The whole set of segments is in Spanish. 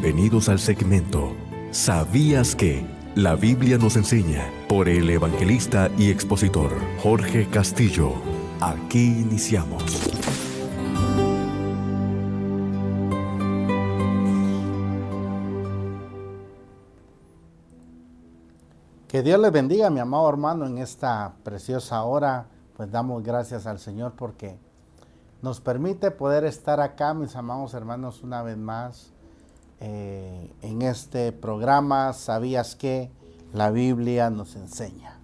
Bienvenidos al segmento ¿Sabías que? La Biblia nos enseña, por el evangelista y expositor Jorge Castillo. Aquí iniciamos. Que Dios les bendiga, mi amado hermano, en esta preciosa hora. Pues damos gracias al Señor porque nos permite poder estar acá, mis amados hermanos, una vez más en este programa ¿Sabías que? La Biblia nos enseña.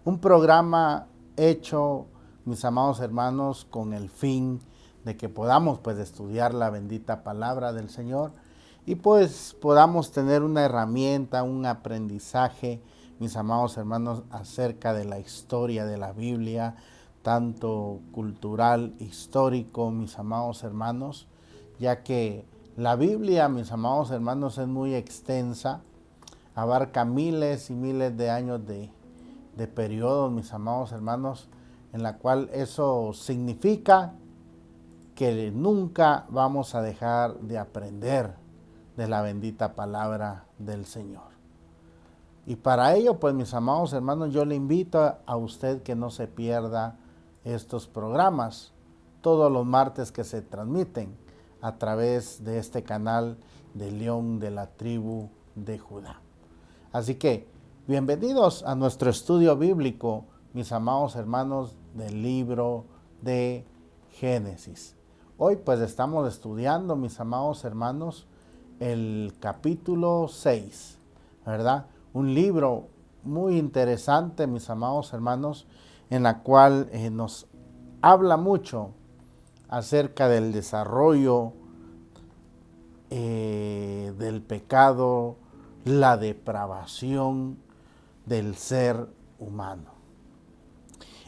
Un programa hecho, mis amados hermanos, con el fin de que podamos pues estudiar la bendita palabra del Señor y pues podamos tener una herramienta, un aprendizaje, mis amados hermanos, acerca de la historia de la Biblia, tanto cultural, histórico, mis amados hermanos, ya que la Biblia, mis amados hermanos, es muy extensa, abarca miles y miles de años de periodos, mis amados hermanos, en la cual eso significa que nunca vamos a dejar de aprender de la bendita palabra del Señor. Y para ello, pues mis amados hermanos, yo le invito a usted que no se pierda estos programas todos los martes que se transmiten a través de este canal de León de la tribu de Judá. Así que, bienvenidos a nuestro estudio bíblico, mis amados hermanos, del libro de Génesis. Hoy pues estamos estudiando, mis amados hermanos, el capítulo 6, ¿verdad? Un libro muy interesante, mis amados hermanos, en la cual nos habla mucho acerca del desarrollo del pecado, la depravación del ser humano.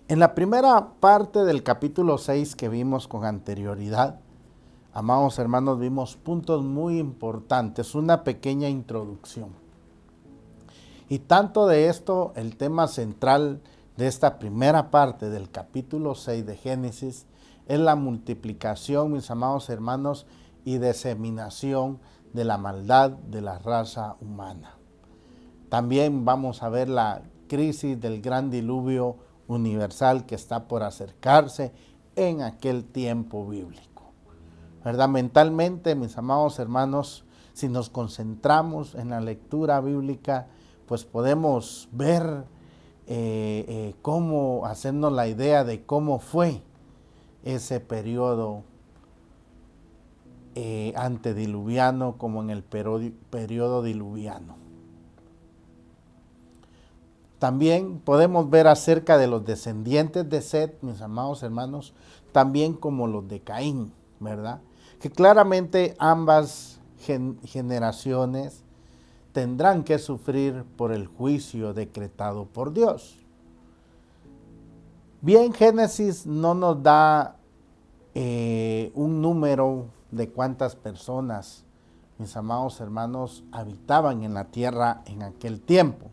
En la primera parte del capítulo 6 que vimos con anterioridad, amados hermanos, vimos puntos muy importantes, una pequeña introducción. Y tanto de esto, el tema central de esta primera parte del capítulo 6 de Génesis es la multiplicación, mis amados hermanos, y diseminación de la maldad de la raza humana. También vamos a ver la crisis del gran diluvio universal que está por acercarse en aquel tiempo bíblico. ¿Verdad? Mentalmente, mis amados hermanos, si nos concentramos en la lectura bíblica, pues podemos ver cómo hacernos la idea de cómo fue ese periodo antediluviano como en el periodo diluviano. También podemos ver acerca de los descendientes de Set, mis amados hermanos, también como los de Caín, ¿verdad? Que claramente ambas generaciones tendrán que sufrir por el juicio decretado por Dios. Bien, Génesis no nos da un número de cuántas personas, mis amados hermanos, habitaban en la tierra en aquel tiempo.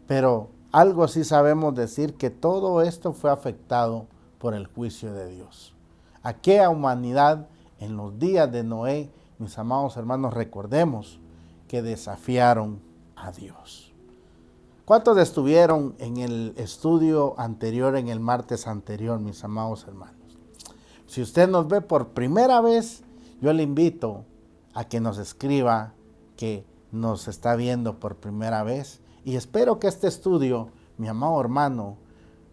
Pero algo sí sabemos decir, que todo esto fue afectado por el juicio de Dios. Aquella humanidad en los días de Noé, mis amados hermanos, recordemos que desafiaron a Dios. ¿Cuántos estuvieron en el estudio anterior, en el martes anterior, mis amados hermanos? Si usted nos ve por primera vez, yo le invito a que nos escriba que nos está viendo por primera vez. Y espero que este estudio, mi amado hermano,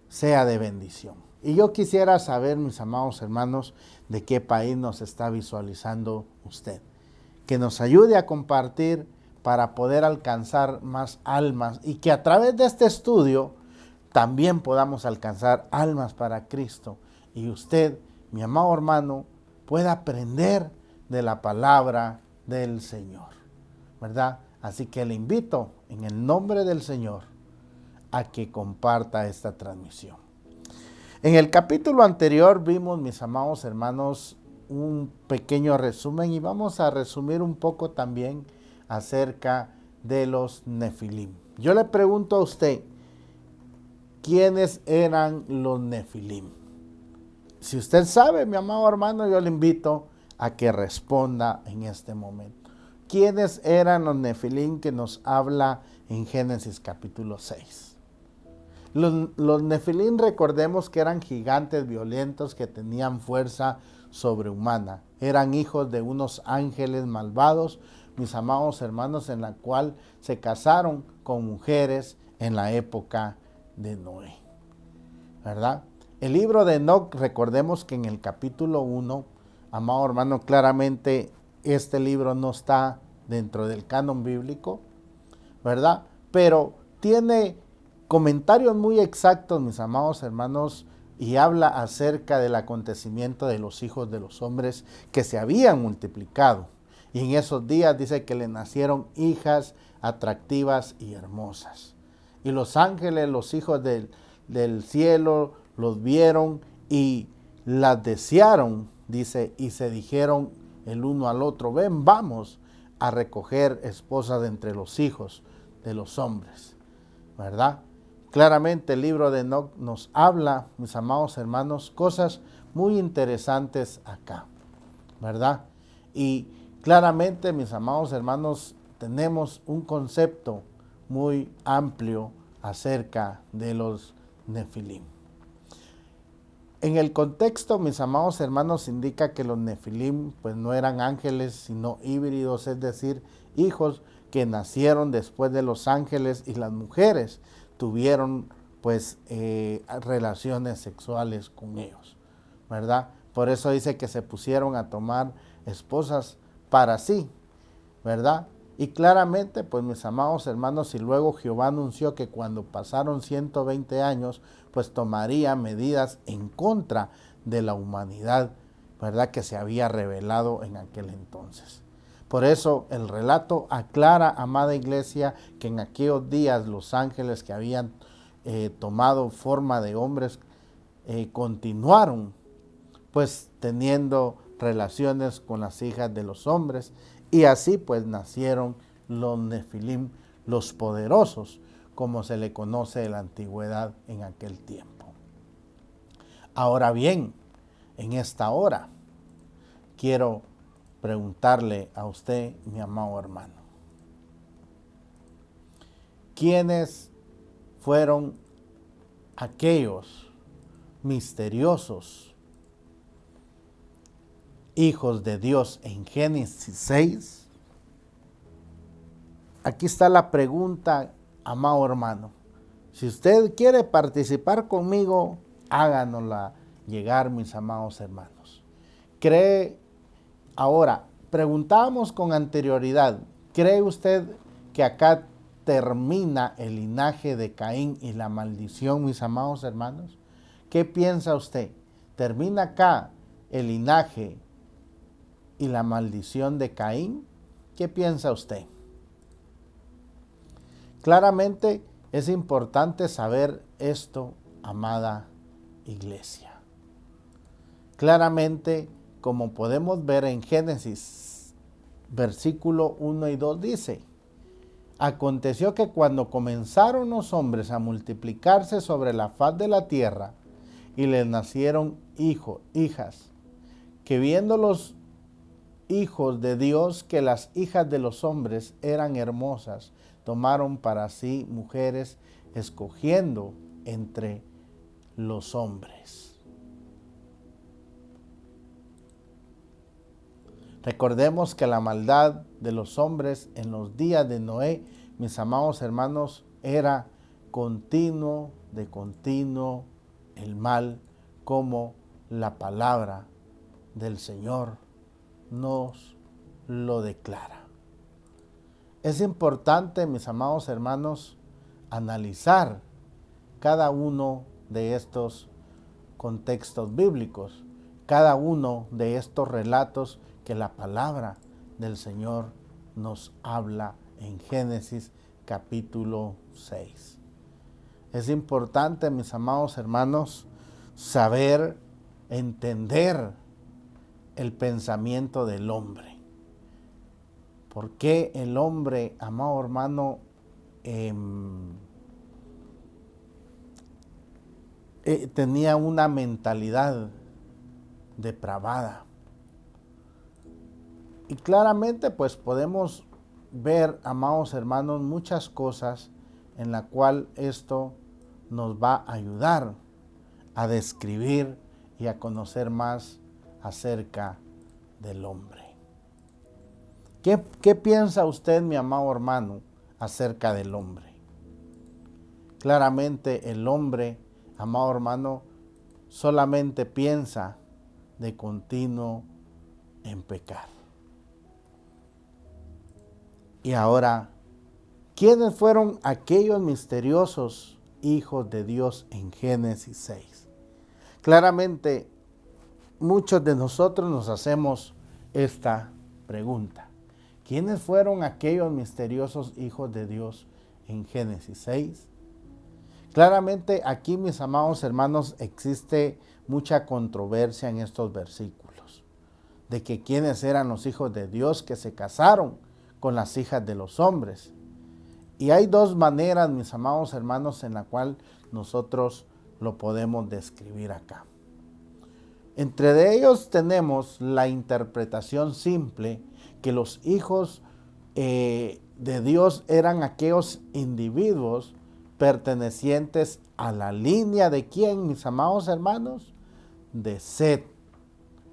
sea de bendición. Y yo quisiera saber, mis amados hermanos, de qué país nos está visualizando usted. Que nos ayude a compartir para poder alcanzar más almas y que a través de este estudio también podamos alcanzar almas para Cristo. Y usted, mi amado hermano, pueda aprender de la palabra del Señor, ¿verdad? Así que le invito en el nombre del Señor a que comparta esta transmisión. En el capítulo anterior vimos, mis amados hermanos, un pequeño resumen y vamos a resumir un poco también acerca de los Nefilim. Yo le pregunto a usted, ¿quiénes eran los Nefilim? Si usted sabe, mi amado hermano, yo le invito a que responda en este momento. ¿quiénes eran los Nefilim que nos habla en Génesis capítulo 6? Los Nefilim, recordemos que eran gigantes violentos que tenían fuerza sobrehumana. Eran hijos de unos ángeles malvados, mis amados hermanos, en la cual se casaron con mujeres en la época de Noé, ¿verdad? El libro de Enoc, recordemos que en el capítulo 1, amado hermano, claramente este libro no está dentro del canon bíblico, ¿verdad? Pero tiene comentarios muy exactos, mis amados hermanos, y habla acerca del acontecimiento de los hijos de los hombres que se habían multiplicado. Y en esos días dice que le nacieron hijas atractivas y hermosas. Y los ángeles, los hijos del cielo, los vieron y las desearon, dice, y se dijeron el uno al otro, ven, vamos a recoger esposas de entre los hijos de los hombres, ¿verdad? Claramente el libro de Enoc nos habla, mis amados hermanos, cosas muy interesantes acá, ¿verdad? Y claramente, mis amados hermanos, tenemos un concepto muy amplio acerca de los Nefilim. En el contexto, mis amados hermanos, indica que los Nefilim pues no eran ángeles, sino híbridos, es decir, hijos que nacieron después de los ángeles, y las mujeres tuvieron pues relaciones sexuales con ellos, ¿verdad? Por eso dice que se pusieron a tomar esposas para sí, ¿verdad? Y claramente, pues mis amados hermanos, y luego Jehová anunció que cuando pasaron 120 años, pues tomaría medidas en contra de la humanidad, ¿verdad? Que se había revelado en aquel entonces. Por eso el relato aclara, amada iglesia, que en aquellos días los ángeles que habían tomado forma de hombres continuaron pues teniendo relaciones con las hijas de los hombres, y así pues nacieron los Nefilim, los poderosos, como se le conoce en la antigüedad en aquel tiempo. Ahora bien, en esta hora quiero preguntarle a usted, mi amado hermano, ¿quiénes fueron aquellos misteriosos hijos de Dios en Génesis 6? Aquí está la pregunta, amado hermano. Si usted quiere participar conmigo, háganosla llegar, mis amados hermanos. Ahora, preguntábamos con anterioridad, ¿cree usted que acá termina el linaje de Caín y la maldición, mis amados hermanos? ¿Qué piensa usted? ¿Termina acá el linaje y la maldición de Caín? ¿Qué piensa usted? Claramente es importante saber esto, amada iglesia. Claramente, como podemos ver en Génesis, versículo 1 y 2 dice, aconteció que cuando comenzaron los hombres a multiplicarse sobre la faz de la tierra, y les nacieron hijas, que viendo los hijos de Dios que las hijas de los hombres eran hermosas, tomaron para sí mujeres, escogiendo entre los hombres. Recordemos que la maldad de los hombres en los días de Noé, mis amados hermanos, era continuo el mal, como la palabra del Señor nos lo declara. Es importante, mis amados hermanos, analizar cada uno de estos contextos bíblicos, cada uno de estos relatos que la palabra del Señor nos habla en Génesis capítulo 6. Es importante, mis amados hermanos, saber, entender el pensamiento del hombre. ¿Por qué el hombre, amado hermano, tenía una mentalidad depravada? Y claramente pues podemos ver, amados hermanos, muchas cosas en la cual esto nos va a ayudar a describir y a conocer más acerca del hombre. ¿Qué piensa usted, mi amado hermano, acerca del hombre? Claramente el hombre, amado hermano, solamente piensa de continuo en pecar. Y ahora, ¿quiénes fueron aquellos misteriosos hijos de Dios en Génesis 6? Claramente, muchos de nosotros nos hacemos esta pregunta. ¿Quiénes fueron aquellos misteriosos hijos de Dios en Génesis 6? Claramente aquí, mis amados hermanos, existe mucha controversia en estos versículos, de que quiénes eran los hijos de Dios que se casaron con las hijas de los hombres. Y hay dos maneras, mis amados hermanos, en la cual nosotros lo podemos describir acá. Entre de ellos tenemos la interpretación simple que los hijos de Dios eran aquellos individuos pertenecientes a la línea de ¿quién, mis amados hermanos? De Set,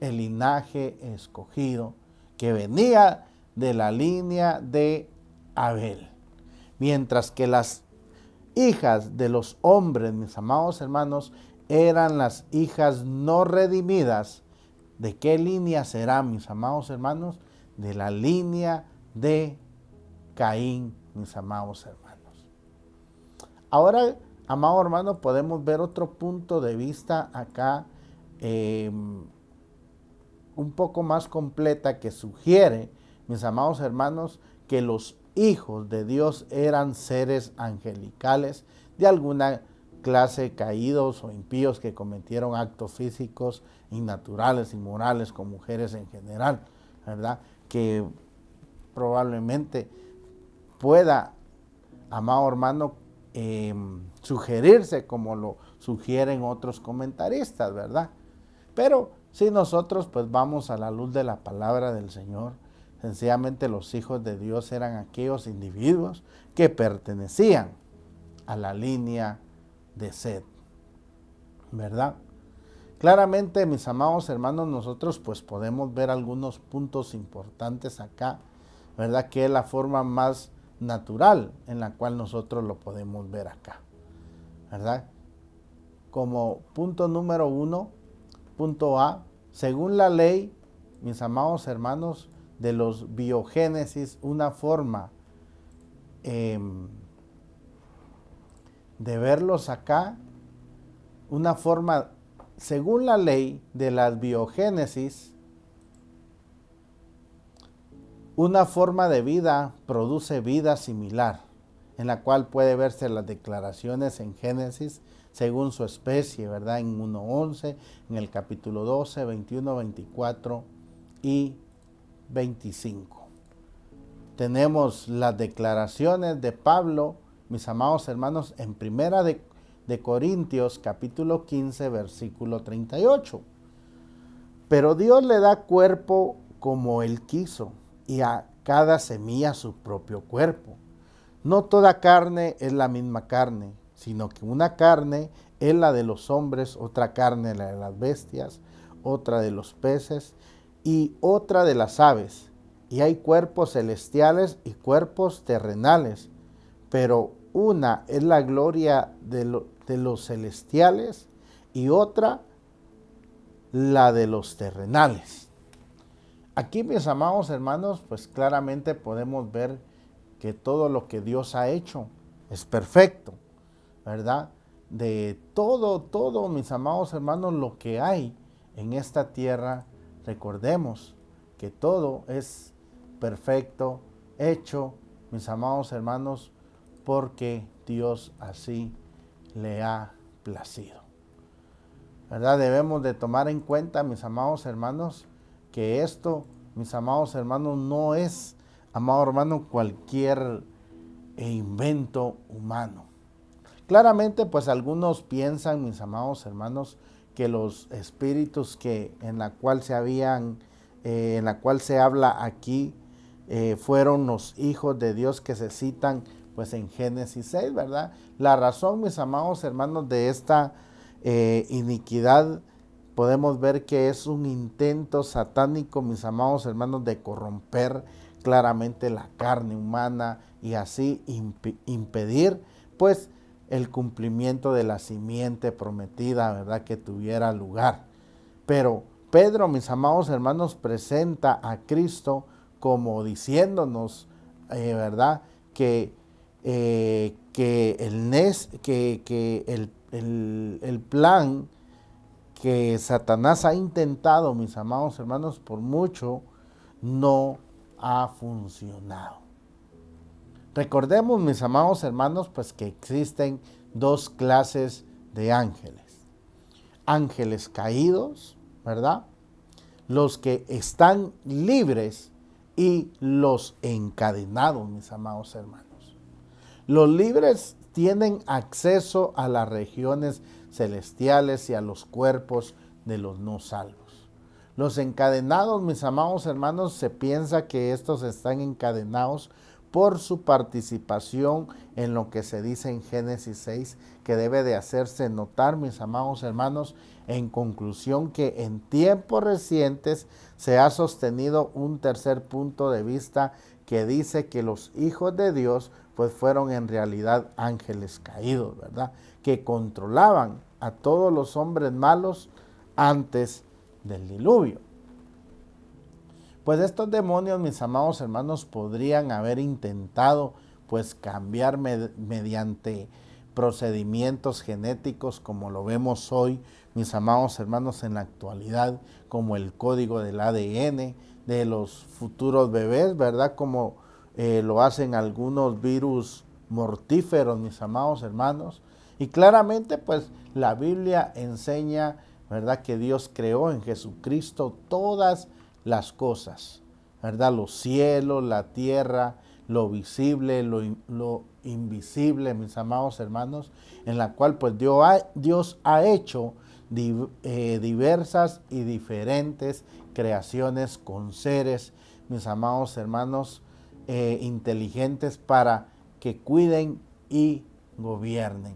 el linaje escogido, que venía de la línea de Abel. Mientras que las hijas de los hombres, mis amados hermanos, eran las hijas no redimidas. ¿De qué línea serán, mis amados hermanos? De la línea de Caín, mis amados hermanos. Ahora, amado hermano, podemos ver otro punto de vista acá, un poco más completa, que sugiere, mis amados hermanos, que los hijos de Dios eran seres angelicales de alguna clase, caídos o impíos que cometieron actos físicos innaturales, inmorales con mujeres en general, ¿verdad? Que probablemente pueda, amado hermano, sugerirse como lo sugieren otros comentaristas, ¿verdad? Pero si nosotros pues vamos a la luz de la palabra del Señor, sencillamente los hijos de Dios eran aquellos individuos que pertenecían a la línea de Set, ¿verdad? Claramente, mis amados hermanos, nosotros pues podemos ver algunos puntos importantes acá, ¿verdad? Que es la forma más natural en la cual nosotros lo podemos ver acá, ¿verdad? Como punto número 1, punto A, según la ley, mis amados hermanos, de los biogénesis, una forma de verlos acá, una forma, según la ley de las biogénesis, una forma de vida produce vida similar, en la cual puede verse las declaraciones en Génesis según su especie, ¿verdad? En 1:11, en el capítulo 12, 21, 24 y 25. Tenemos las declaraciones de Pablo, mis amados hermanos, en Primera de Corintios, capítulo 15, versículo 38. Pero Dios le da cuerpo como Él quiso, y a cada semilla su propio cuerpo. No toda carne es la misma carne, sino que una carne es la de los hombres, otra carne la de las bestias, otra de los peces y otra de las aves. Y hay cuerpos celestiales y cuerpos terrenales, pero una es la gloria de los celestiales y otra la de los terrenales. Aquí, mis amados hermanos, pues claramente podemos ver que todo lo que Dios ha hecho es perfecto, ¿verdad? De todo, mis amados hermanos, lo que hay en esta tierra, recordemos que todo es perfecto, hecho, mis amados hermanos, porque Dios así le ha placido, ¿verdad? Debemos de tomar en cuenta, mis amados hermanos, que esto, mis amados hermanos, no es, amado hermano, cualquier invento humano. Claramente, pues algunos piensan, mis amados hermanos, que los espíritus que en la cual se habían en la cual se habla aquí, fueron los hijos de Dios que se citan pues en Génesis 6, ¿verdad? La razón, mis amados hermanos, de esta iniquidad, podemos ver que es un intento satánico, mis amados hermanos, de corromper claramente la carne humana y así impedir pues el cumplimiento de la simiente prometida, ¿verdad?, que tuviera lugar. Pero Pedro, mis amados hermanos, presenta a Cristo como diciéndonos, ¿verdad?, que el plan que Satanás ha intentado, mis amados hermanos, por mucho, no ha funcionado. Recordemos, mis amados hermanos, pues que existen dos clases de ángeles. Ángeles caídos, ¿verdad? Los que están libres y los encadenados, mis amados hermanos. Los libres tienen acceso a las regiones celestiales y a los cuerpos de los no salvos. Los encadenados, mis amados hermanos, se piensa que estos están encadenados por su participación en lo que se dice en Génesis 6, que debe de hacerse notar, mis amados hermanos, en conclusión, que en tiempos recientes se ha sostenido un tercer punto de vista que dice que los hijos de Dios pues fueron en realidad ángeles caídos, ¿verdad?, que controlaban a todos los hombres malos antes del diluvio. Pues estos demonios, mis amados hermanos, podrían haber intentado pues cambiar mediante procedimientos genéticos, como lo vemos hoy, mis amados hermanos, en la actualidad, como el código del ADN de los futuros bebés, ¿verdad?, como lo hacen algunos virus mortíferos, mis amados hermanos. Y claramente pues la Biblia enseña, ¿verdad?, que Dios creó en Jesucristo todas las cosas, ¿verdad?, los cielos, la tierra, lo visible, lo invisible, mis amados hermanos, en la cual pues Dios ha hecho diversas y diferentes creaciones con seres, mis amados hermanos, inteligentes para que cuiden y gobiernen,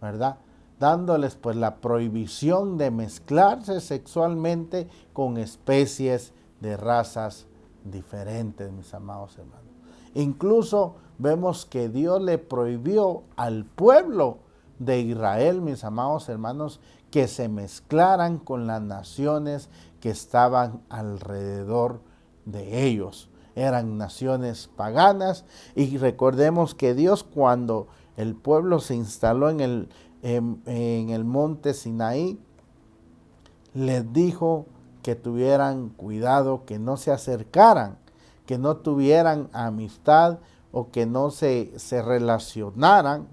¿verdad?, dándoles pues la prohibición de mezclarse sexualmente con especies de razas diferentes, mis amados hermanos. Incluso vemos que Dios le prohibió al pueblo de Israel, mis amados hermanos, que se mezclaran con las naciones que estaban alrededor de ellos. Eran naciones paganas, y recordemos que Dios, cuando el pueblo se instaló en el monte Sinaí, les dijo que tuvieran cuidado, que no se acercaran, que no tuvieran amistad o que no se relacionaran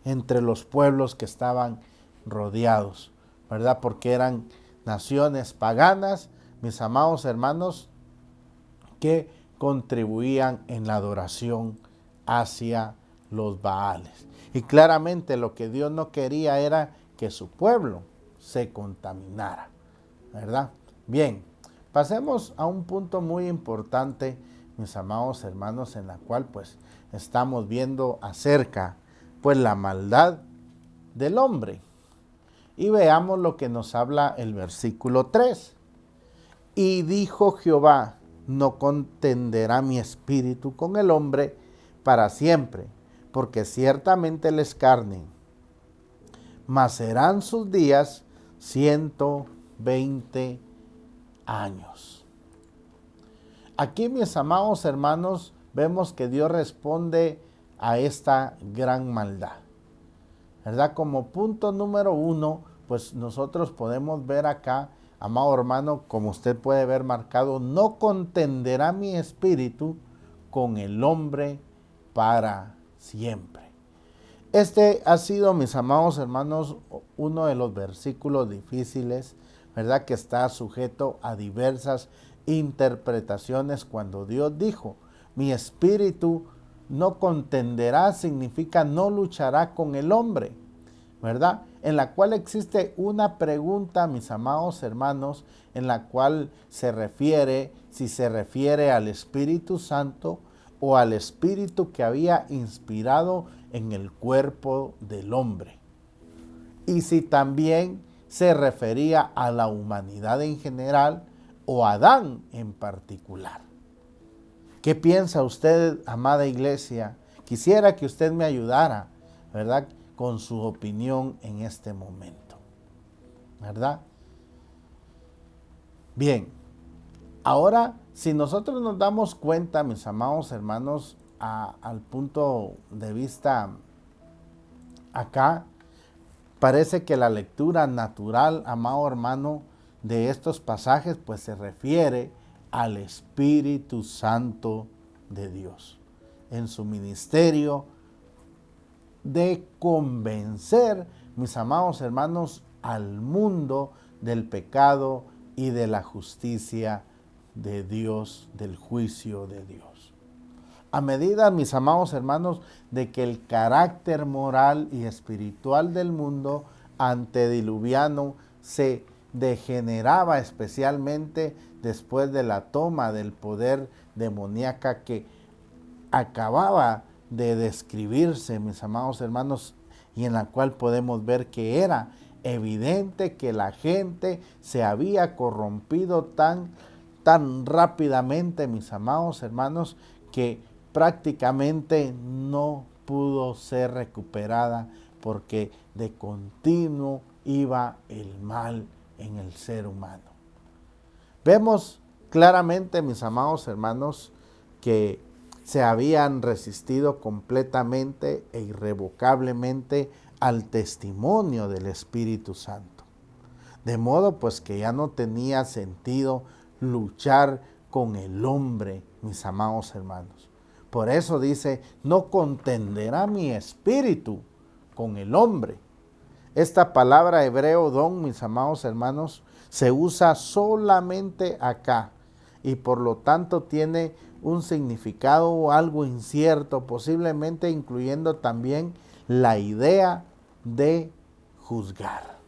entre los pueblos que estaban rodeados, ¿verdad?, porque eran naciones paganas, mis amados hermanos, que contribuían en la adoración hacia los Baales. Y claramente lo que Dios no quería era que su pueblo se contaminara, ¿verdad? Bien, pasemos a un punto muy importante, mis amados hermanos, en la cual pues estamos viendo acerca pues la maldad del hombre. Y veamos lo que nos habla el versículo 3. Y dijo Jehová: no contenderá mi espíritu con el hombre para siempre, porque ciertamente él es carne, mas serán sus días 120 años. Aquí, mis amados hermanos, vemos que Dios responde a esta gran maldad, ¿verdad? Como punto número 1, pues nosotros podemos ver acá, amado hermano, como usted puede ver marcado: no contenderá mi espíritu con el hombre para siempre. Este ha sido, mis amados hermanos, uno de los versículos difíciles, ¿verdad?, que está sujeto a diversas interpretaciones. Cuando Dios dijo: mi espíritu no contenderá, significa no luchará con el hombre, ¿verdad? en la cual existe una pregunta, mis amados hermanos, en la cual se refiere, si se refiere al Espíritu Santo o al Espíritu que había inspirado en el cuerpo del hombre. Y si también se refería a la humanidad en general o a Adán en particular. ¿Qué piensa usted, amada iglesia? Quisiera que usted me ayudara, ¿verdad?, con su opinión en este momento, ¿verdad? Bien, ahora si nosotros nos damos cuenta, mis amados hermanos, al punto de vista acá, parece que la lectura natural, amado hermano, de estos pasajes, pues se refiere al Espíritu Santo de Dios en su ministerio de convencer, mis amados hermanos, al mundo del pecado y de la justicia de Dios, del juicio de Dios. A medida, mis amados hermanos, de que el carácter moral y espiritual del mundo antediluviano se degeneraba, especialmente después de la toma del poder demoníaca que acababa de describirse, mis amados hermanos, y en la cual podemos ver que era evidente que la gente se había corrompido tan rápidamente, mis amados hermanos, que prácticamente no pudo ser recuperada, porque de continuo iba el mal en el ser humano. Vemos claramente, mis amados hermanos, que se habían resistido completamente e irrevocablemente al testimonio del Espíritu Santo. De modo pues que ya no tenía sentido luchar con el hombre, mis amados hermanos. Por eso dice, no contenderá mi espíritu con el hombre. Esta palabra hebreo don, mis amados hermanos, se usa solamente acá y por lo tanto tiene un significado algo incierto, posiblemente incluyendo también la idea de juzgar.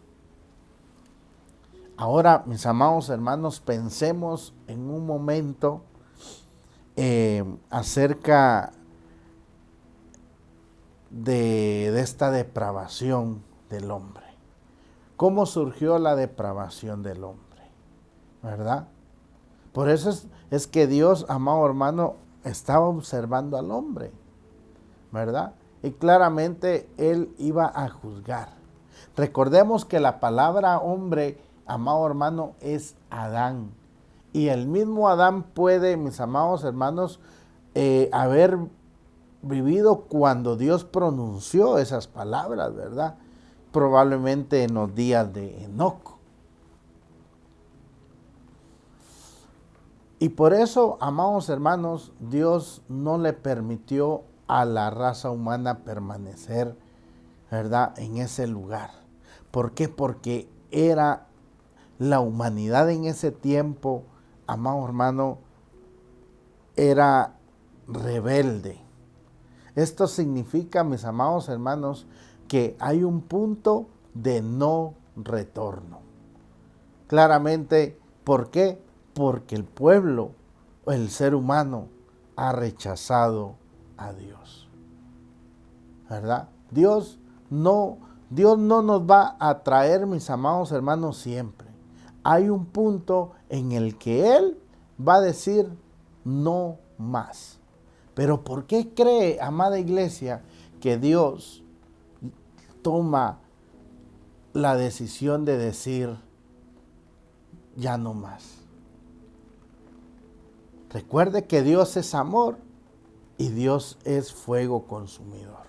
Ahora, mis amados hermanos, pensemos en un momento acerca de esta depravación del hombre. ¿Cómo surgió la depravación del hombre? ¿Verdad? Por eso es que Dios, amado hermano, estaba observando al hombre, ¿verdad? Y claramente Él iba a juzgar. Recordemos que la palabra hombre, amado hermano, es Adán. Y el mismo Adán puede, mis amados hermanos, haber vivido cuando Dios pronunció esas palabras, ¿verdad? Probablemente en los días de Enoc. Y por eso, amados hermanos, Dios no le permitió a la raza humana permanecer, ¿verdad?, en ese lugar. ¿Por qué? Porque era la humanidad en ese tiempo, amado hermano, era rebelde. Esto significa, mis amados hermanos, que hay un punto de no retorno. Claramente, ¿por qué? Porque el pueblo, el ser humano, ha rechazado a Dios, ¿verdad? Dios no nos va a traer, mis amados hermanos, siempre. Hay un punto en el que Él va a decir no más. Pero ¿por qué cree, amada iglesia, que Dios toma la decisión de decir ya no más? Recuerde que Dios es amor y Dios es fuego consumidor.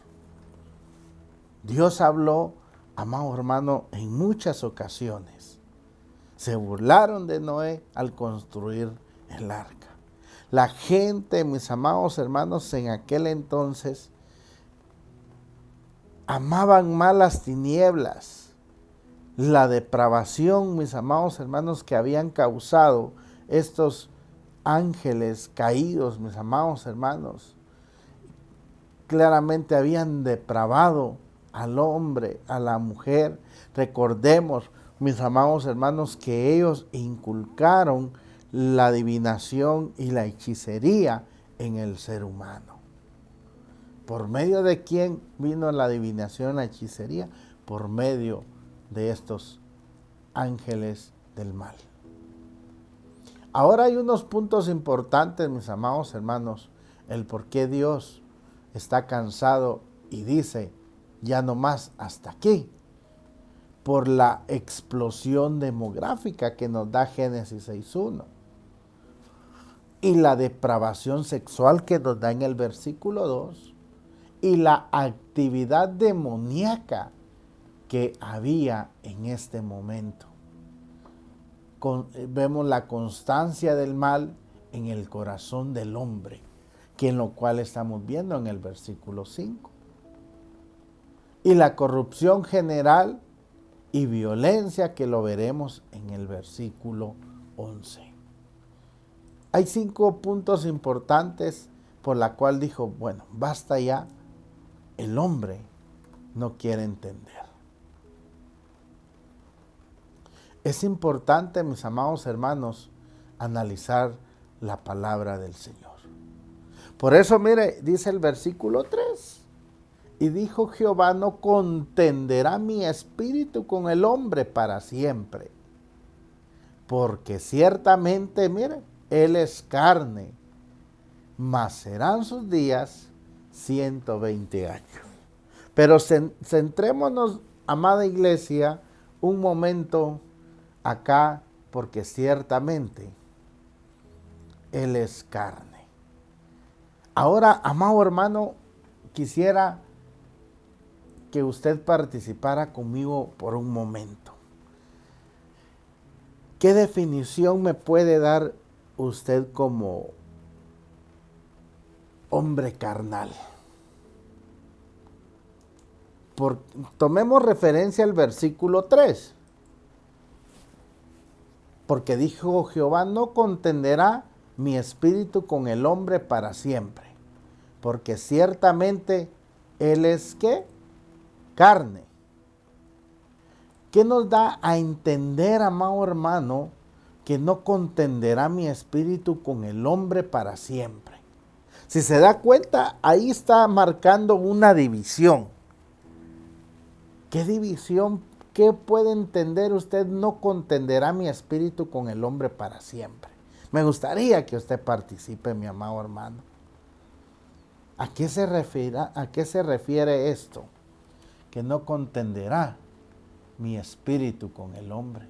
Dios habló, amado hermano, en muchas ocasiones. Se burlaron de Noé al construir el arca. La gente, mis amados hermanos, en aquel entonces amaban más las tinieblas, la depravación, mis amados hermanos, que habían causado estos ángeles caídos, mis amados hermanos. Claramente habían depravado al hombre, a la mujer. Recordemos, mis amados hermanos, que ellos inculcaron la adivinación y la hechicería en el ser humano. ¿Por medio de quién vino la adivinación y la hechicería? Por medio de estos ángeles del mal. Ahora hay unos puntos importantes, mis amados hermanos, el por qué Dios está cansado y dice, ya no más, hasta aquí. Por la explosión demográfica que nos da Génesis 6.1. Y la depravación sexual que nos da en el versículo 2. Y la actividad demoníaca que había en este momento. Vemos la constancia del mal en el corazón del hombre, que en lo cual estamos viendo en el versículo 5. Y la corrupción general y violencia que lo veremos en el versículo 11. Hay 5 puntos importantes por la cual dijo, bueno, basta ya, el hombre no quiere entender. Es importante, mis amados hermanos, analizar la palabra del Señor. Por eso, mire, dice el versículo 3. Y dijo Jehová, no contenderá mi espíritu con el hombre para siempre. Porque ciertamente, mire, él es carne, mas serán sus días 120 años. Pero centrémonos, amada iglesia, un momento acá, porque ciertamente él es carne. Ahora, amado hermano, quisiera que usted participara conmigo por un momento. ¿Qué definición me puede dar usted como hombre carnal? Tomemos referencia al versículo 3. Porque dijo Jehová, no contenderá mi espíritu con el hombre para siempre. Porque ciertamente él es ¿qué? Carne. ¿Qué nos da a entender, amado hermano, que no contenderá mi espíritu con el hombre para siempre? Si se da cuenta, ahí está marcando una división. ¿Qué división? ¿Qué puede entender usted? No contenderá mi espíritu con el hombre para siempre. Me gustaría que usted participe, mi amado hermano. ¿A qué se refiere esto? Que no contenderá mi espíritu con el hombre.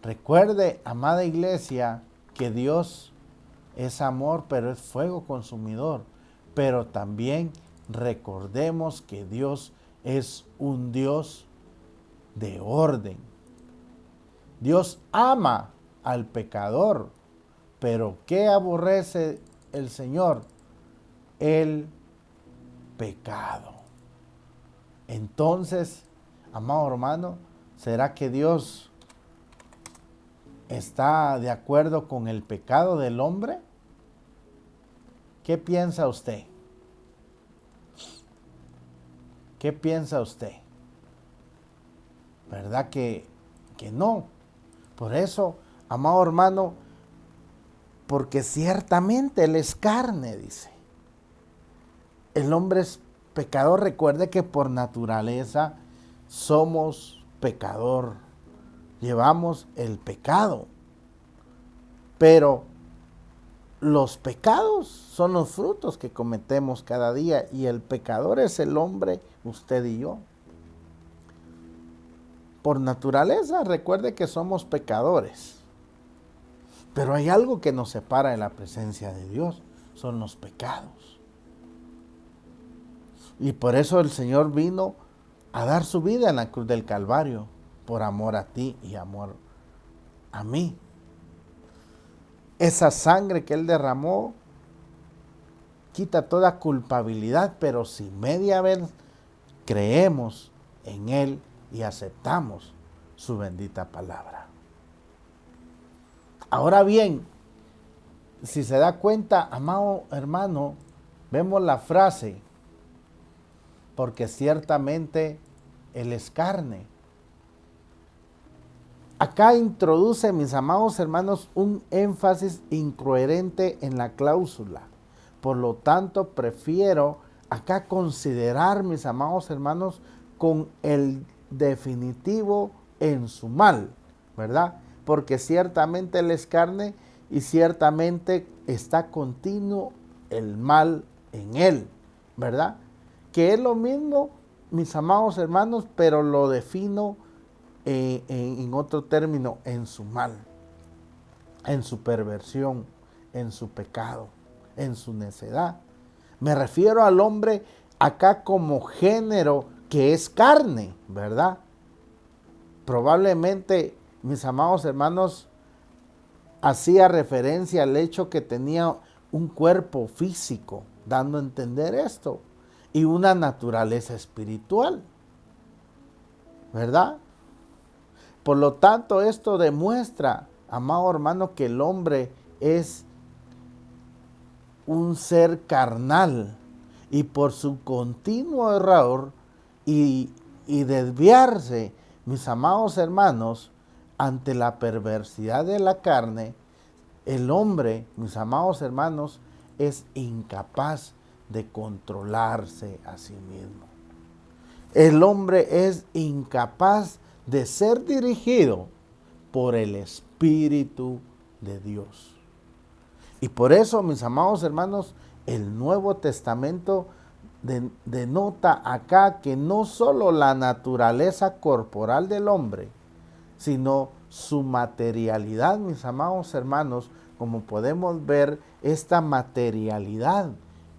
Recuerde, amada iglesia, que Dios es amor, pero es fuego consumidor. Pero también recordemos que Dios es un Dios de orden. Dios ama al pecador, pero ¿qué aborrece el Señor? El pecado. Entonces, amado hermano, ¿será que Dios está de acuerdo con el pecado del hombre? ¿Qué piensa usted? ¿Qué piensa usted? ¿Verdad que no? Por eso, amado hermano, porque ciertamente él es carne, dice. El hombre es pecador. Recuerde que por naturaleza somos pecador. Llevamos el pecado. Pero los pecados son los frutos que cometemos cada día. Y el pecador es el hombre, usted y yo. Por naturaleza, recuerde que somos pecadores. Pero hay algo que nos separa de la presencia de Dios. Son los pecados. Y por eso el Señor vino a dar su vida en la cruz del Calvario, por amor a ti y amor a mí. Esa sangre que Él derramó quita toda culpabilidad, pero si media vez creemos en Él y aceptamos su bendita palabra. Ahora bien, si se da cuenta, amado hermano, vemos la frase, porque ciertamente Él es carne. Acá introduce, mis amados hermanos, un énfasis incoherente en la cláusula. Por lo tanto, prefiero acá considerar, mis amados hermanos, con el definitivo en su mal, ¿verdad? Porque ciertamente Él es carne y ciertamente está continuo el mal en Él, ¿verdad? Que es lo mismo, mis amados hermanos, pero lo defino en otro término, en su mal, en su perversión, en su pecado, en su necedad. Me refiero al hombre acá como género que es carne, ¿verdad? Probablemente, mis amados hermanos, hacía referencia al hecho que tenía un cuerpo físico, dando a entender esto, y una naturaleza espiritual, ¿verdad? Por lo tanto, esto demuestra, amado hermano, que el hombre es un ser carnal y por su continuo error y desviarse, mis amados hermanos, ante la perversidad de la carne, el hombre, mis amados hermanos, es incapaz de controlarse a sí mismo. El hombre es incapaz de ser dirigido por el Espíritu de Dios. Y por eso, mis amados hermanos, el Nuevo Testamento denota acá que no solo la naturaleza corporal del hombre, sino su materialidad, mis amados hermanos, como podemos ver, esta materialidad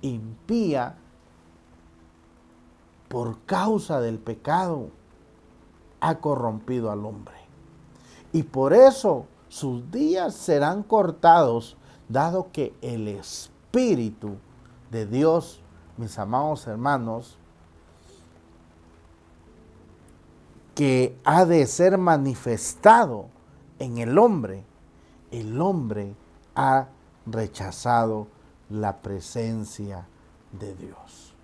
impía por causa del pecado ha corrompido al hombre. Y por eso sus días serán cortados, dado que el Espíritu de Dios, mis amados hermanos, que ha de ser manifestado en el hombre ha rechazado la presencia de Dios.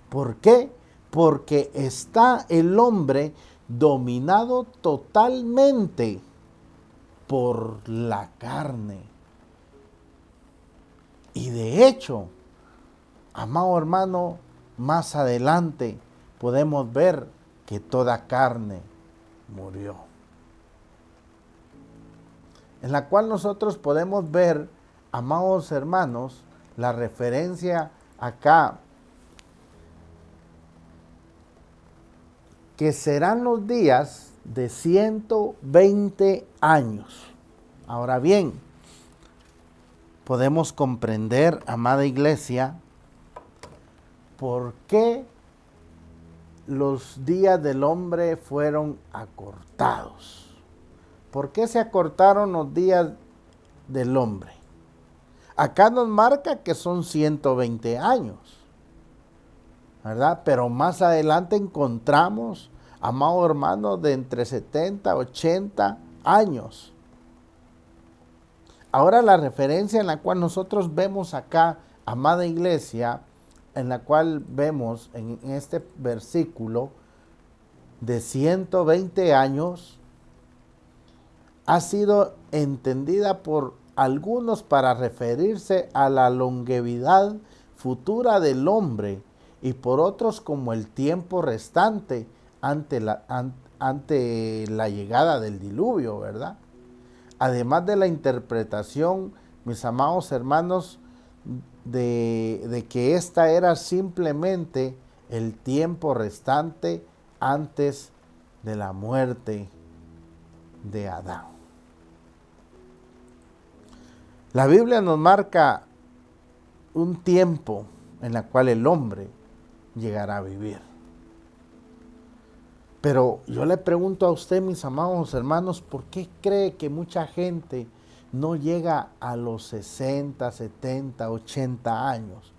¿Por qué? Porque está el hombre dominado totalmente por la carne. Y de hecho, amado hermano, más adelante podemos ver que toda carne murió. En la cual nosotros podemos ver, amados hermanos, la referencia acá, que serán los días de 120 años. Ahora bien, podemos comprender, amada iglesia, por qué los días del hombre fueron acortados. ¿Por qué se acortaron los días del hombre? Acá nos marca que son 120 años, ¿verdad? Pero más adelante encontramos, amado hermano, de entre 70 a 80 años. Ahora la referencia en la cual nosotros vemos acá, amada iglesia, en la cual vemos en este versículo de 120 años, ha sido entendida por algunos para referirse a la longevidad futura del hombre y por otros como el tiempo restante ante la llegada del diluvio, ¿verdad? Además de la interpretación, mis amados hermanos, de que esta era simplemente el tiempo restante antes de la muerte de Adán. La Biblia nos marca un tiempo en el cual el hombre llegará a vivir. Pero yo le pregunto a usted, mis amados hermanos, ¿por qué cree que mucha gente no llega a los 60, 70, 80 años?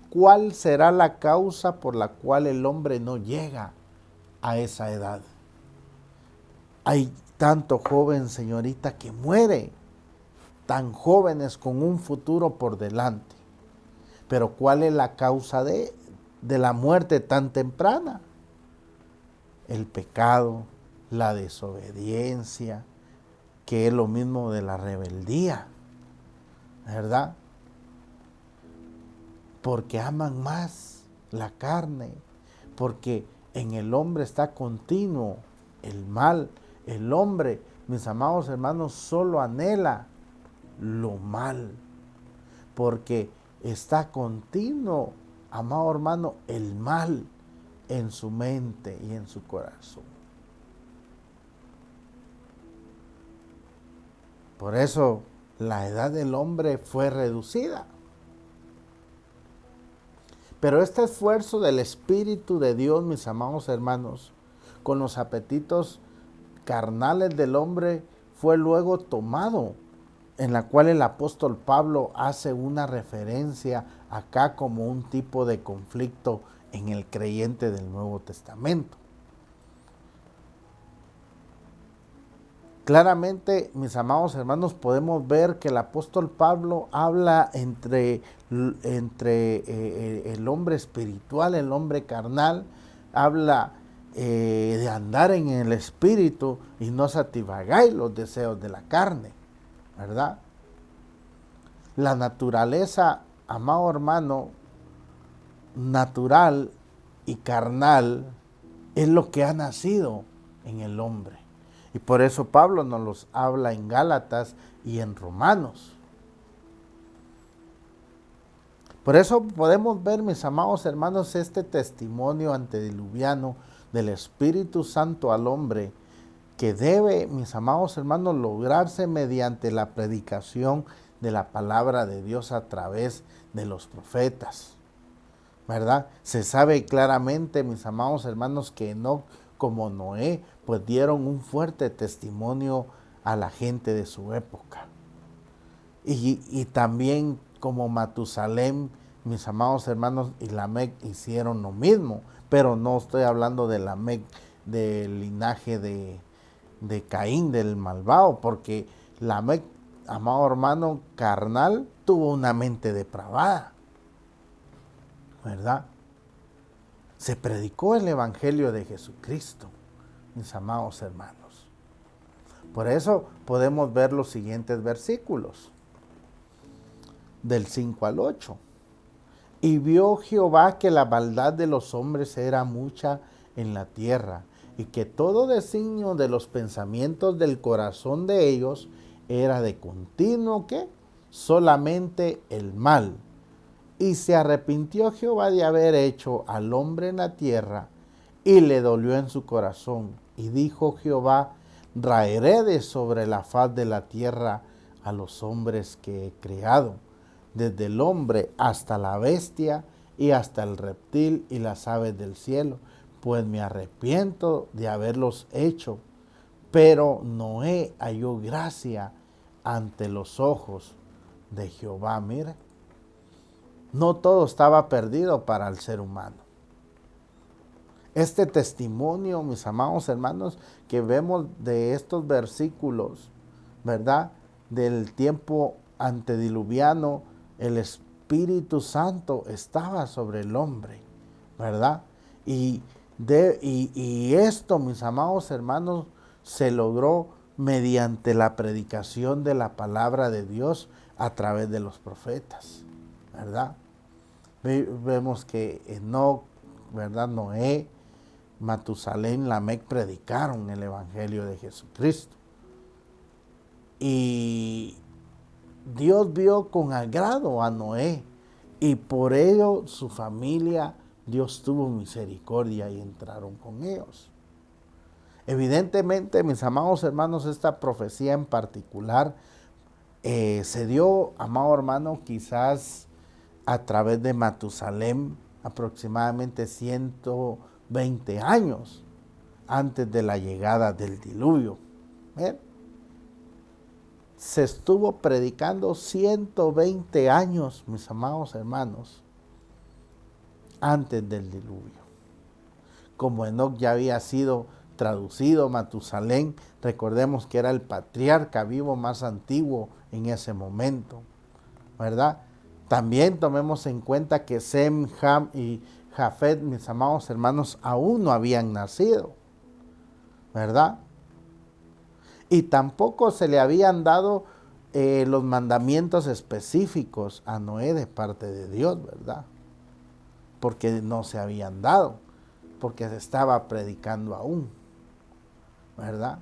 ¿Cuál será la causa por la cual el hombre no llega a esa edad? Hay tanto joven, señorita, que muere, tan jóvenes con un futuro por delante. Pero ¿cuál es la causa de de la muerte tan temprana? El pecado, la desobediencia, que es lo mismo de la rebeldía, ¿verdad? Porque aman más la carne, porque en el hombre está continuo el mal. El hombre, mis amados hermanos, solo anhela lo mal, porque está continuo, amado hermano, el mal en su mente y en su corazón. Por eso la edad del hombre fue reducida. Pero este esfuerzo del Espíritu de Dios, mis amados hermanos, con los apetitos carnales del hombre, fue luego tomado, en la cual el apóstol Pablo hace una referencia acá como un tipo de conflicto en el creyente del Nuevo Testamento. Claramente, mis amados hermanos, podemos ver que el apóstol Pablo habla entre el hombre espiritual, el hombre carnal, habla de andar en el espíritu y no satisfagáis los deseos de la carne, ¿verdad? La naturaleza, amado hermano, natural y carnal es lo que ha nacido en el hombre. Y por eso Pablo nos los habla en Gálatas y en Romanos. Por eso podemos ver, mis amados hermanos, este testimonio antediluviano del Espíritu Santo al hombre, que debe, mis amados hermanos, lograrse mediante la predicación de la palabra de Dios a través de los profetas, ¿verdad? Se sabe claramente, mis amados hermanos, que Enoc, como Noé, pues dieron un fuerte testimonio a la gente de su época. Y también como Matusalén, mis amados hermanos, y Lamec hicieron lo mismo, pero no estoy hablando de Lamec, del linaje de Caín, del malvado, porque Lamec, amado hermano, carnal, tuvo una mente depravada, ¿verdad? Se predicó el Evangelio de Jesucristo, mis amados hermanos. Por eso podemos ver los siguientes versículos, del 5 al 8. Y vio Jehová que la maldad de los hombres era mucha en la tierra, y que todo designio de los pensamientos del corazón de ellos era de continuo, ¿qué? Solamente el mal. Y se arrepintió Jehová de haber hecho al hombre en la tierra, y le dolió en su corazón. Y dijo Jehová, raeré de sobre la faz de la tierra a los hombres que he creado, desde el hombre hasta la bestia, y hasta el reptil y las aves del cielo, pues me arrepiento de haberlos hecho. Pero Noé halló gracia ante los ojos de Jehová. Mire, no todo estaba perdido para el ser humano. Este testimonio, mis amados hermanos, que vemos de estos versículos, ¿verdad? Del tiempo antediluviano, el Espíritu Santo estaba sobre el hombre, ¿verdad? Y esto, mis amados hermanos, se logró mediante la predicación de la palabra de Dios a través de los profetas, ¿verdad? Vemos que Enoc, ¿verdad? Noé, Matusalén, Lamec predicaron el Evangelio de Jesucristo. Y Dios vio con agrado a Noé, y por ello su familia, Dios tuvo misericordia y entraron con ellos. Evidentemente, mis amados hermanos, esta profecía en particular se dio, amado hermano, quizás a través de Matusalén, aproximadamente 120 años antes de la llegada del diluvio. ¿Ven? Se estuvo predicando 120 años, mis amados hermanos, antes del diluvio. Como Enoc ya había sido traducido, Matusalén, recordemos que era el patriarca vivo más antiguo en ese momento, ¿verdad? También tomemos en cuenta que Sem, Ham y Jafet, mis amados hermanos, aún no habían nacido, ¿verdad? Y tampoco se le habían dado los mandamientos específicos a Noé de parte de Dios, ¿verdad? Porque no se habían dado, porque se estaba predicando aún, ¿verdad?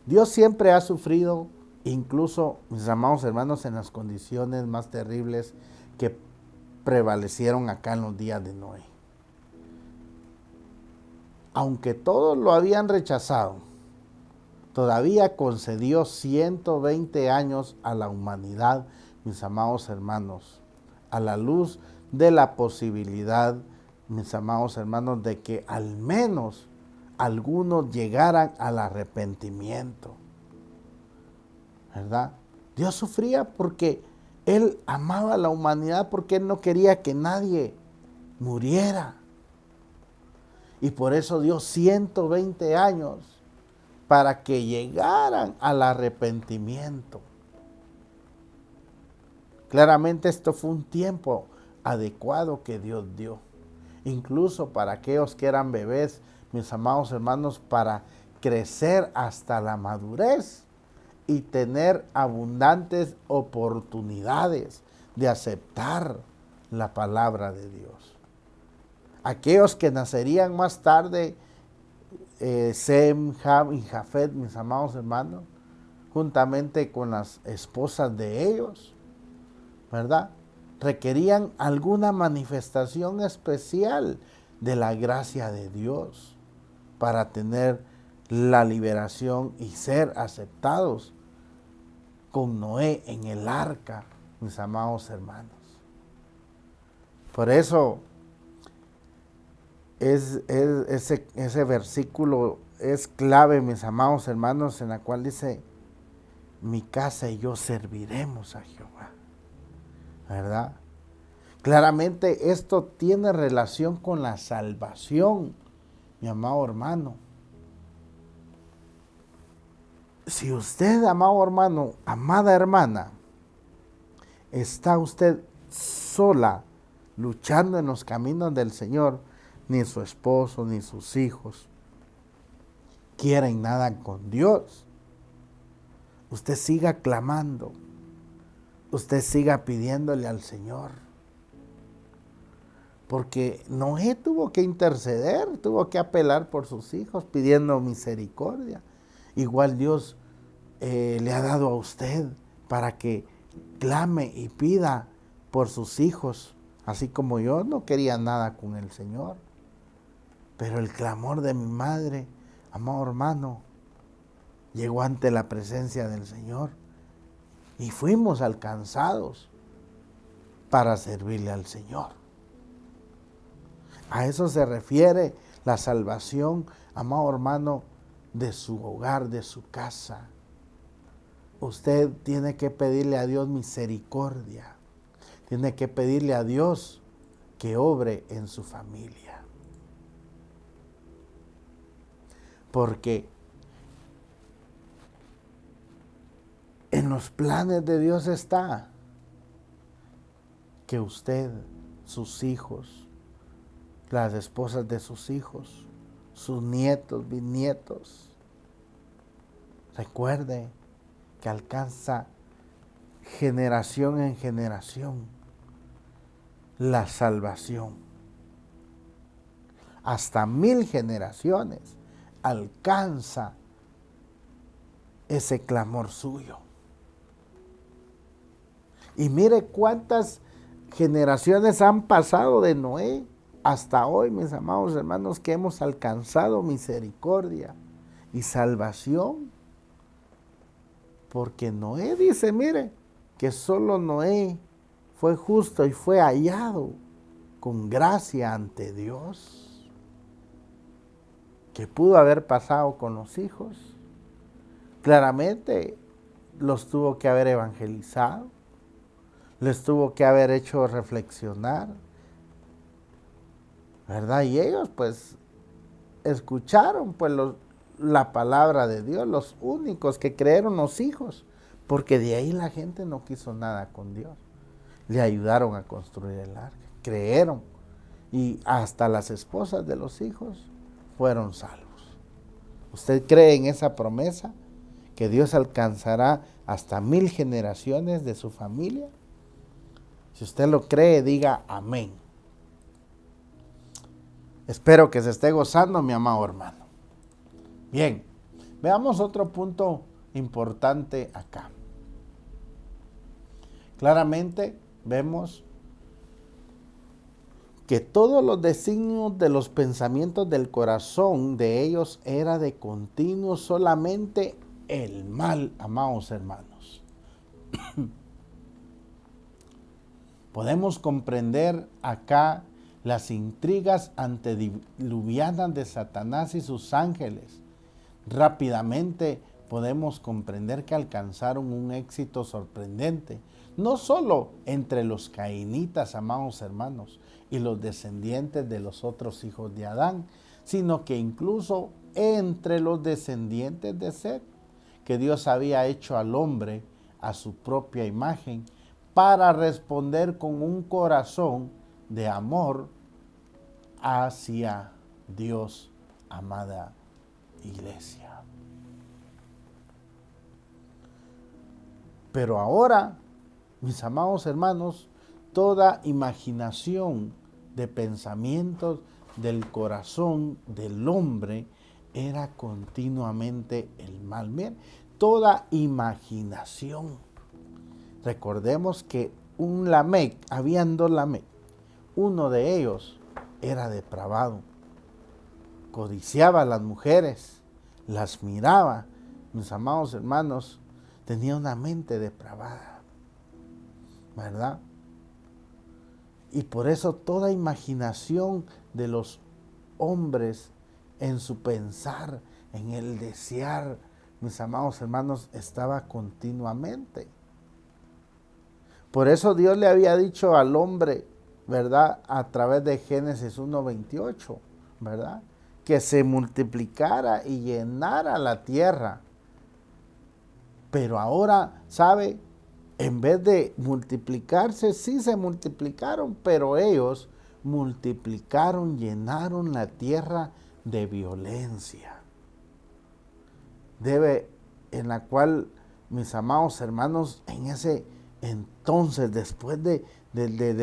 Dios siempre ha sufrido, incluso, mis amados hermanos, en las condiciones más terribles que prevalecieron acá en los días de Noé. Aunque todos lo habían rechazado, todavía concedió 120 años a la humanidad, mis amados hermanos, a la luz de la posibilidad, mis amados hermanos, de que al menos algunos llegaran al arrepentimiento, ¿verdad? Dios sufría porque Él amaba a la humanidad, porque Él no quería que nadie muriera. Y por eso dio 120 años para que llegaran al arrepentimiento. Claramente esto fue un tiempo adecuado que Dios dio. Incluso para aquellos que eran bebés, mis amados hermanos, para crecer hasta la madurez y tener abundantes oportunidades de aceptar la palabra de Dios. Aquellos que nacerían más tarde, Sem, Ham y Jafet, mis amados hermanos, juntamente con las esposas de ellos, ¿verdad? Requerían alguna manifestación especial de la gracia de Dios para tener la liberación y ser aceptados con Noé en el arca, mis amados hermanos. Por eso ese versículo es clave, mis amados hermanos, en la cual dice: mi casa y yo serviremos a Jehová, ¿verdad? Claramente esto tiene relación con la salvación, mi amado hermano. Si usted, amado hermano, amada hermana, está usted sola luchando en los caminos del Señor, ni su esposo ni sus hijos quieren nada con Dios, usted siga clamando, usted siga pidiéndole al Señor. Porque Noé tuvo que interceder, tuvo que apelar por sus hijos, pidiendo misericordia. Igual Dios le ha dado a usted para que clame y pida por sus hijos, así como yo no quería nada con el Señor. Pero el clamor de mi madre, amado hermano, llegó ante la presencia del Señor y fuimos alcanzados para servirle al Señor. A eso se refiere la salvación, amado hermano, de su hogar, de su casa. Usted tiene que pedirle a Dios misericordia. Tiene que pedirle a Dios que obre en su familia. Porque en los planes de Dios está que usted, sus hijos, las esposas de sus hijos, sus nietos, bisnietos, recuerde que alcanza generación en generación la salvación. Hasta 1000 generaciones alcanza ese clamor suyo. Y mire cuántas generaciones han pasado de Noé hasta hoy, mis amados hermanos, que hemos alcanzado misericordia y salvación. Porque Noé dice, mire, que solo Noé fue justo y fue hallado con gracia ante Dios. Que pudo haber pasado con los hijos. Claramente los tuvo que haber evangelizado, les tuvo que haber hecho reflexionar, ¿verdad? Y ellos pues escucharon pues la palabra de Dios, los únicos que creyeron los hijos, porque de ahí la gente no quiso nada con Dios. Le ayudaron a construir el arca. creyeron y hasta las esposas de los hijos fueron salvos. ¿Usted cree en esa promesa? ¿Que Dios alcanzará hasta 1000 generaciones de su familia? Si usted lo cree, diga amén. Espero que se esté gozando, mi amado hermano. Bien, veamos otro punto importante acá. Claramente vemos que todos los designios de los pensamientos del corazón de ellos era de continuo solamente el mal, amados hermanos. Podemos comprender acá las intrigas antediluvianas de Satanás y sus ángeles. Rápidamente podemos comprender que alcanzaron un éxito sorprendente, no solo entre los cainitas, amados hermanos, y los descendientes de los otros hijos de Adán, sino que incluso entre los descendientes de Set, que Dios había hecho al hombre a su propia imagen, para responder con un corazón de amor hacia Dios, amada iglesia. Pero ahora, mis amados hermanos, toda imaginación de pensamientos del corazón del hombre era continuamente el mal. Bien, toda imaginación. Recordemos que habían 2 Lamec. Uno de ellos era depravado. Codiciaba a las mujeres, las miraba. Mis amados hermanos, tenía una mente depravada, ¿verdad? Y por eso toda imaginación de los hombres en su pensar, en el desear, mis amados hermanos, estaba continuamente. Por eso Dios le había dicho al hombre, ¿verdad? A través de Génesis 1:28, ¿verdad? Que se multiplicara y llenara la tierra. Pero ahora, ¿sabe? En vez de multiplicarse, sí se multiplicaron, pero ellos multiplicaron, llenaron la tierra de violencia. En la cual, mis amados hermanos, en ese entonces, después de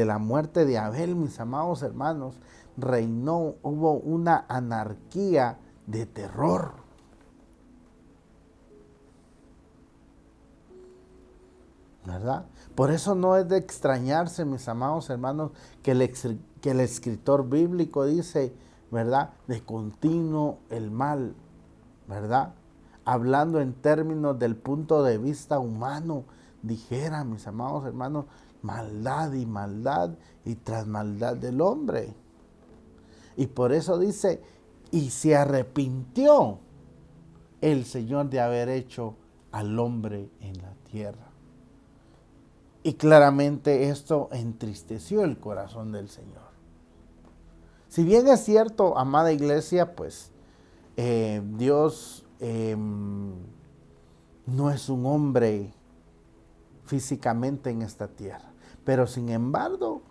la muerte de Abel, mis amados hermanos, hubo una anarquía de terror. ¿Verdad? Por eso no es de extrañarse, mis amados hermanos, que el escritor bíblico dice, ¿verdad? De continuo el mal, ¿verdad? Hablando en términos del punto de vista humano, dijera, mis amados hermanos, maldad y tras maldad del hombre. Y por eso dice, y se arrepintió el Señor de haber hecho al hombre en la tierra. Y claramente esto entristeció el corazón del Señor. Si bien es cierto, amada iglesia, pues Dios no es un hombre físicamente en esta tierra. Pero sin embargo,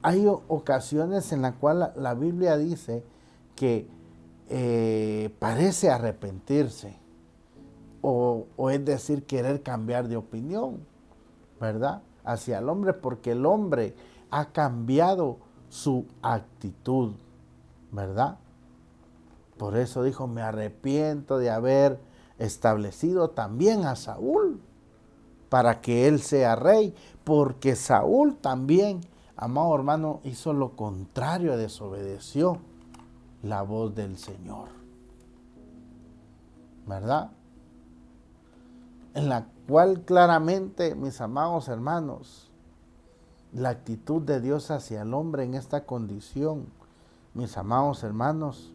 hay ocasiones en las cuales la Biblia dice que parece arrepentirse. O es decir, querer cambiar de opinión, ¿verdad? Hacia el hombre, porque el hombre ha cambiado su actitud, ¿verdad? Por eso dijo, me arrepiento de haber establecido también a Saúl para que él sea rey, porque Saúl también, amado hermano, hizo lo contrario, desobedeció la voz del Señor, ¿verdad? En la cual claramente, mis amados hermanos, la actitud de Dios hacia el hombre en esta condición, mis amados hermanos,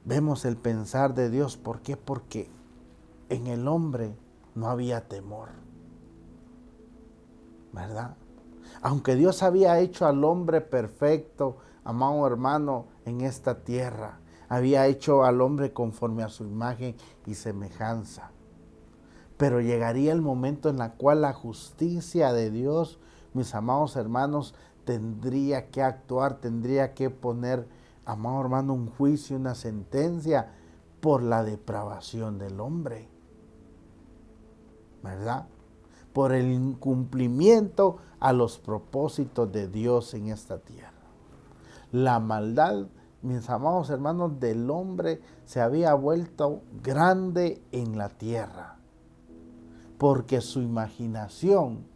vemos el pensar de Dios. ¿Por qué? Porque en el hombre no había temor, ¿verdad? Aunque Dios había hecho al hombre perfecto, amado hermano, en esta tierra, había hecho al hombre conforme a su imagen y semejanza. Pero llegaría el momento en el cual la justicia de Dios mis amados hermanos, tendría que actuar, tendría que poner, amado hermano, un juicio, una sentencia por la depravación del hombre, ¿verdad? Por el incumplimiento a los propósitos de Dios en esta tierra. La maldad, mis amados hermanos, del hombre se había vuelto grande en la tierra, porque su imaginación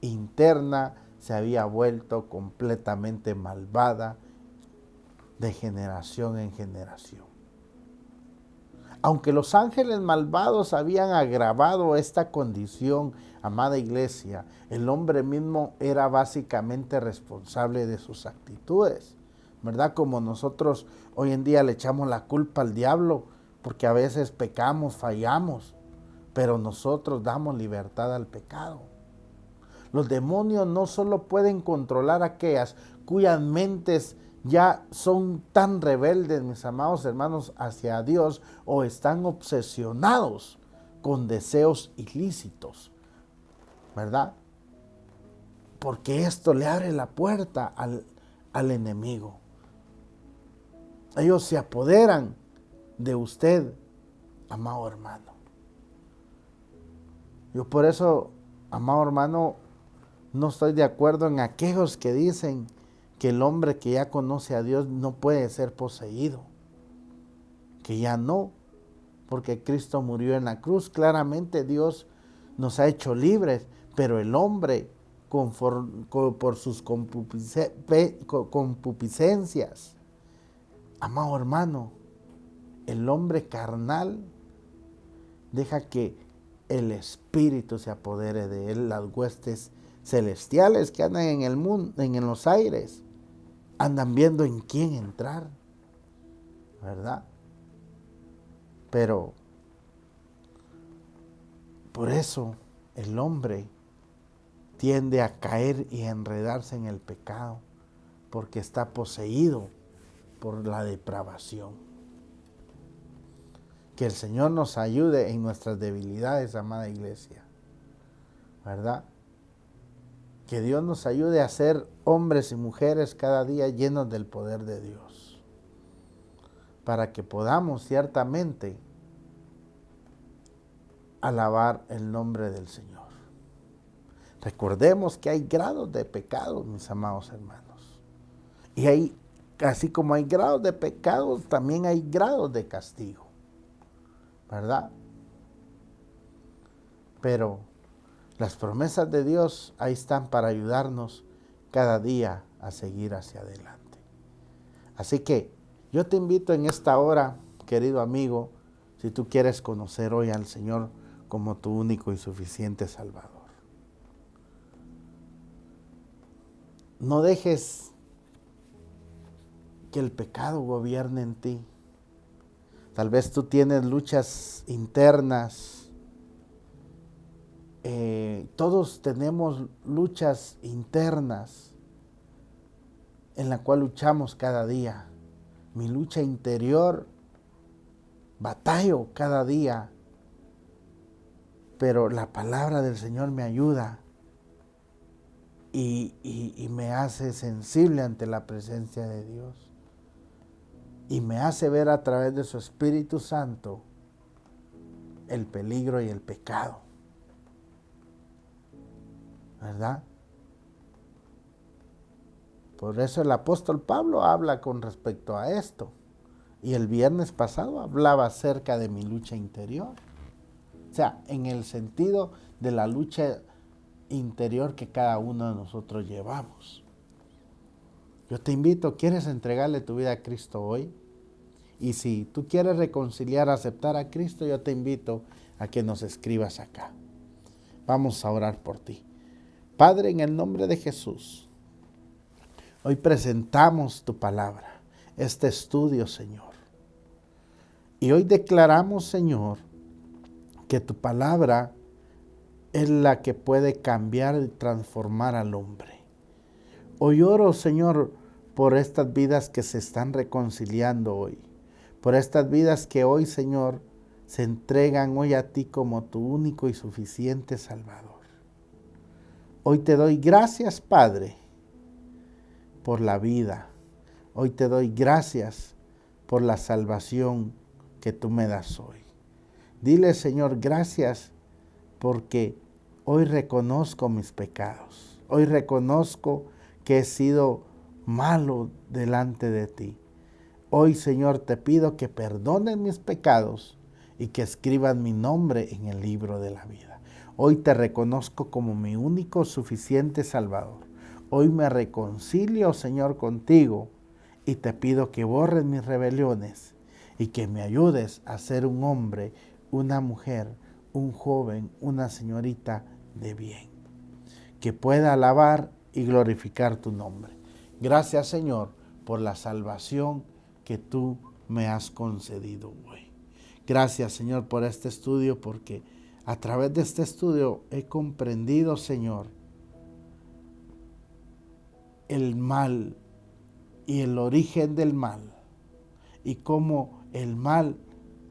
interna se había vuelto completamente malvada de generación en generación. Aunque los ángeles malvados habían agravado esta condición, amada iglesia, el hombre mismo era básicamente responsable de sus actitudes, ¿verdad? Como nosotros hoy en día le echamos la culpa al diablo, porque a veces pecamos, fallamos, pero nosotros damos libertad al pecado. Los demonios no solo pueden controlar a aquellas cuyas mentes ya son tan rebeldes, mis amados hermanos, hacia Dios, o están obsesionados con deseos ilícitos, ¿verdad? Porque esto le abre la puerta al enemigo. Ellos se apoderan de usted, amado hermano. Yo por eso, amado hermano, no estoy de acuerdo en aquellos que dicen que el hombre que ya conoce a Dios no puede ser poseído, que ya no, porque Cristo murió en la cruz. Claramente Dios nos ha hecho libres, pero el hombre por sus concupiscencias, amado hermano, el hombre carnal deja que el espíritu se apodere de él. Las huestes celestiales que andan en el mundo, en los aires, andan viendo en quién entrar, ¿verdad? Pero por eso el hombre tiende a caer y a enredarse en el pecado, porque está poseído por la depravación. Que el Señor nos ayude en nuestras debilidades, amada iglesia, ¿verdad? Que Dios nos ayude a ser hombres y mujeres cada día llenos del poder de Dios, para que podamos ciertamente alabar el nombre del Señor. Recordemos que hay grados de pecado, mis amados hermanos. Y así como hay grados de pecado, también hay grados de castigo, ¿verdad? Pero las promesas de Dios ahí están para ayudarnos cada día a seguir hacia adelante. Así que yo te invito en esta hora, querido amigo, si tú quieres conocer hoy al Señor como tu único y suficiente Salvador. No dejes que el pecado gobierne en ti. Tal vez tú tienes luchas internas. Todos tenemos luchas internas en la cual luchamos cada día. Mi lucha interior, batallo cada día, pero la palabra del Señor me ayuda y me hace sensible ante la presencia de Dios y me hace ver a través de su Espíritu Santo el peligro y el pecado, ¿verdad? Por eso el apóstol Pablo habla con respecto a esto. Y el viernes pasado hablaba acerca de mi lucha interior. O sea, en el sentido de la lucha interior que cada uno de nosotros llevamos. Yo te invito, ¿quieres entregarle tu vida a Cristo hoy? Y si tú quieres reconciliar, aceptar a Cristo, yo te invito a que nos escribas acá. Vamos a orar por ti. Padre, en el nombre de Jesús, hoy presentamos tu palabra, este estudio, Señor. Y hoy declaramos, Señor, que tu palabra es la que puede cambiar y transformar al hombre. Hoy oro, Señor, por estas vidas que se están reconciliando hoy, por estas vidas que hoy, Señor, se entregan hoy a ti como tu único y suficiente Salvador. Hoy te doy gracias, Padre, por la vida. Hoy te doy gracias por la salvación que tú me das hoy. Dile, Señor, gracias porque hoy reconozco mis pecados. Hoy reconozco que he sido malo delante de ti. Hoy, Señor, te pido que perdones mis pecados y que escribas mi nombre en el libro de la vida. Hoy te reconozco como mi único suficiente Salvador. Hoy me reconcilio, Señor, contigo y te pido que borres mis rebeliones y que me ayudes a ser un hombre, una mujer, un joven, una señorita de bien, que pueda alabar y glorificar tu nombre. Gracias, Señor, por la salvación que tú me has concedido hoy. Gracias, Señor, por este estudio, porque a través de este estudio he comprendido, Señor, el mal y el origen del mal y cómo el mal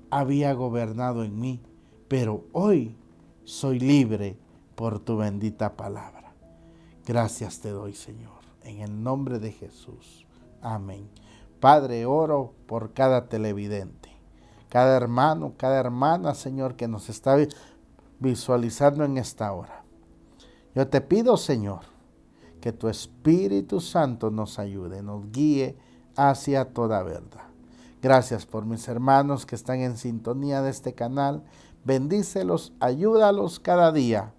había gobernado en mí, pero hoy soy libre por tu bendita palabra. Gracias te doy, Señor, en el nombre de Jesús. Amén. Padre, oro por cada televidente, cada hermano, cada hermana, Señor, que nos está visualizando en esta hora. Yo te pido, Señor, que tu Espíritu Santo nos ayude, nos guíe hacia toda verdad. Gracias por mis hermanos que están en sintonía de este canal. Bendícelos, ayúdalos cada día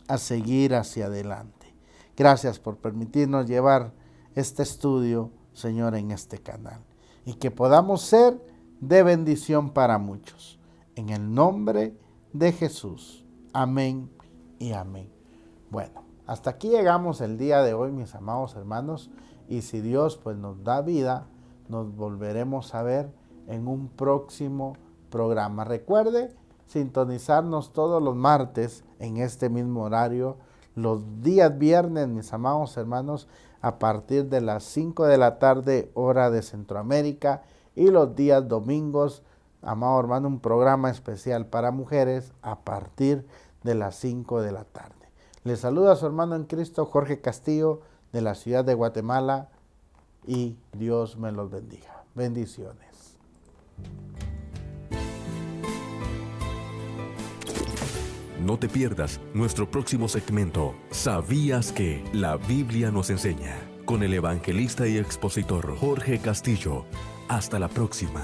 a seguir hacia adelante. Gracias por permitirnos llevar este estudio, Señor, en este canal. Y que podamos ser de bendición para muchos. En el nombre de Jesús. Amén y amén. Bueno, hasta aquí llegamos el día de hoy, mis amados hermanos. Y si Dios pues nos da vida, nos volveremos a ver en un próximo programa. Recuerde sintonizarnos todos los martes en este mismo horario, los días viernes, mis amados hermanos, a partir de las 5 de la tarde, hora de Centroamérica, y los días domingos, amado hermano, un programa especial para mujeres a partir de las 5 de la tarde. Les saluda a su hermano en Cristo, Jorge Castillo, de la ciudad de Guatemala, y Dios me los bendiga. Bendiciones. No te pierdas nuestro próximo segmento, ¿Sabías que? La Biblia nos enseña, con el evangelista y expositor Jorge Castillo. Hasta la próxima.